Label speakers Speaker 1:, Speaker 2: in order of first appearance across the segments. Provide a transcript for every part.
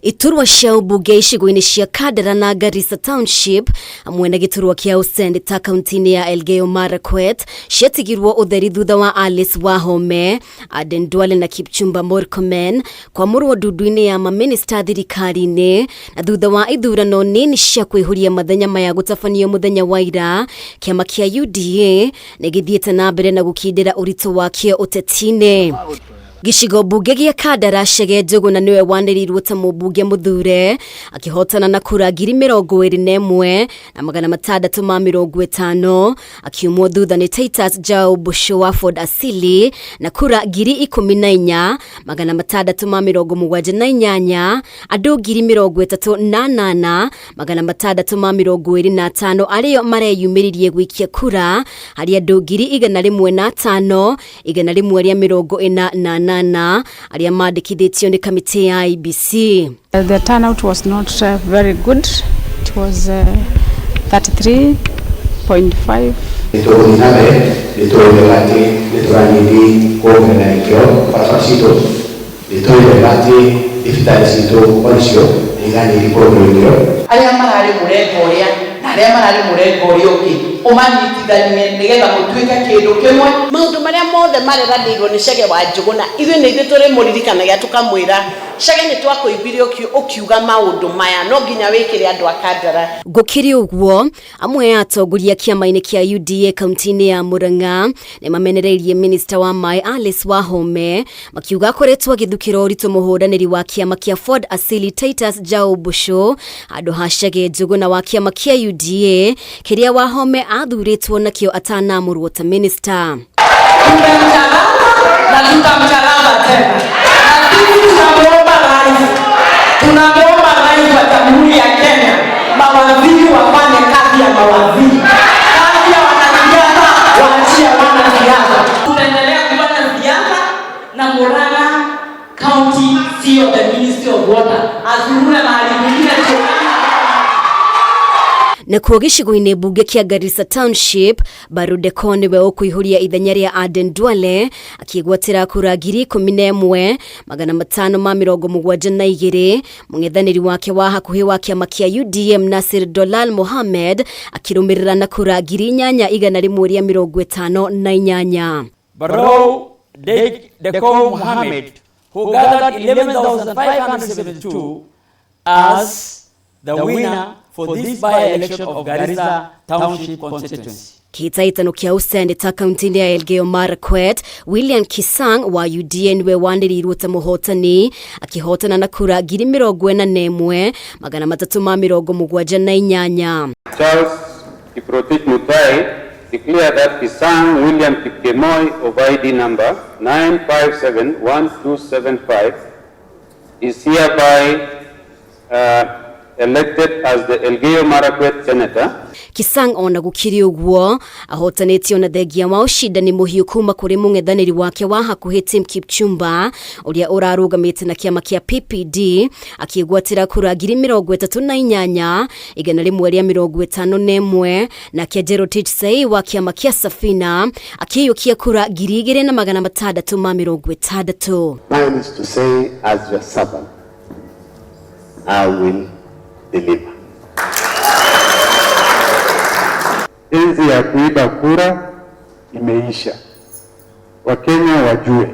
Speaker 1: Iturwa cia umbunge icigo-ini cia Kandara na Garissa Township hamwe na giturwa kia useneta kauntiini ya Elgeyo Marakwet ciatigirwo utheri thutha wa Alice Wahome, Aden Duale na Kipchumba Murkomen kwamurwo ndundu-ini ya maminista thirikari-ini na thutha wa ithurano-ini cia kwihuria mathenya maya gutafanio muthenya wa ira. Kiama kia UDA nigithiete na mbere na gukindira urito wakio uteti-ini. Gicigo bunge gia Kandara Chege Njuguna niwe wanirirwo ta mubunge muthure akihotana na kura 21,000 na 650 akiumwo thutha ni Titus Jao Busho wa Ford Asili na kura 14,678 andu 38,625 ariyo mareyumiririe gwikia kura hari andu 105 148 aria mandikithitio ni kamiti ya IBC.
Speaker 2: The turnout was not very good. It was 33.5.
Speaker 3: umanyitithanie nigetha mutuike kindu kimwe maundu maria mothe mareranirwo ni Chege wa Njuguna ithuĩ nĩ ithuĩ tũrĩ mũririkanagia tukamwĩra Chege nĩ twakũimbire ukiuga maundu maya no nginya wĩkĩre andũ a Kandara.
Speaker 1: Gũkĩrĩ ũguo amwe atongoria kĩama-inĩ kĩa UDA kaunti-inĩ ya Murang'a nĩ mamenereirie minister wa maĩ Alice Wahome makiuga akoretwo agĩthukĩra ũritũ mũhũranĩri wa kĩama kĩa Ford Asili Titus Jao Busho handũ ha Chege Njuguna wa kĩama kĩa UDA kĩrĩa Wahome athurĩtwo nakĩo atanamũrwo ta minister.
Speaker 3: Tutamcharamba tena. Tunaomba rais wa Jamhuri ya Kenya mawaziri wafanye kazi ya mawaziri. Kazi ya wanasiasa waachie wanasiasa. Tunaendelea kufanya siasa na Murang'a County sio the Ministry of Water. Azurure mahali mwingine
Speaker 1: na kwa gicigo-ini bunge kia Garissa Township Barudeko niwe ukwihuria ithenya ria Aden Duale akigwatira kura 11,572 mung'ethaniri wake wa hakuhi wa kiama kia UDM Nasir Dolal Mohammed akirumirira na kura 8,158.
Speaker 4: Barrow Deko Mohammed, who gathered 11,572 as the winner for this by-election of Garissa Township constituency.
Speaker 1: Kitaitano kia useneta kauntiini ya Elgeyo Marakwet, William Kisang wa UDA niwe wanirirwo ta muhotani akihotana na kura 41,378.
Speaker 5: Charles Kiprotich Mutai declared that Kisang William Kipkemoi of ID number 9571275 is hereby elected as the Elgeyo Marakwet senator.
Speaker 1: Kisang ona gukiri uguo ahotanetio na thegia wa ushindani muhiu kuma kuri mung'ethaniri wake wa hakuhi Tim Kipchumba uria urarugamite na kiama kia PPD akigwatira kura 38,151 na kia Jerotich Sei wa kiama kia Safina akiyukia kura 2,660.
Speaker 6: Mine is to say, as your servant, I will deliver. Enzi ya kuiba kura imeisha. Wakenya wajue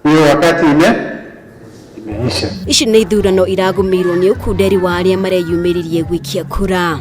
Speaker 6: hiyo wakati imeisha.
Speaker 1: Ici nĩ ithurano iragumirwo ni ukunderi wa aria mareyumiririe gwikia kura.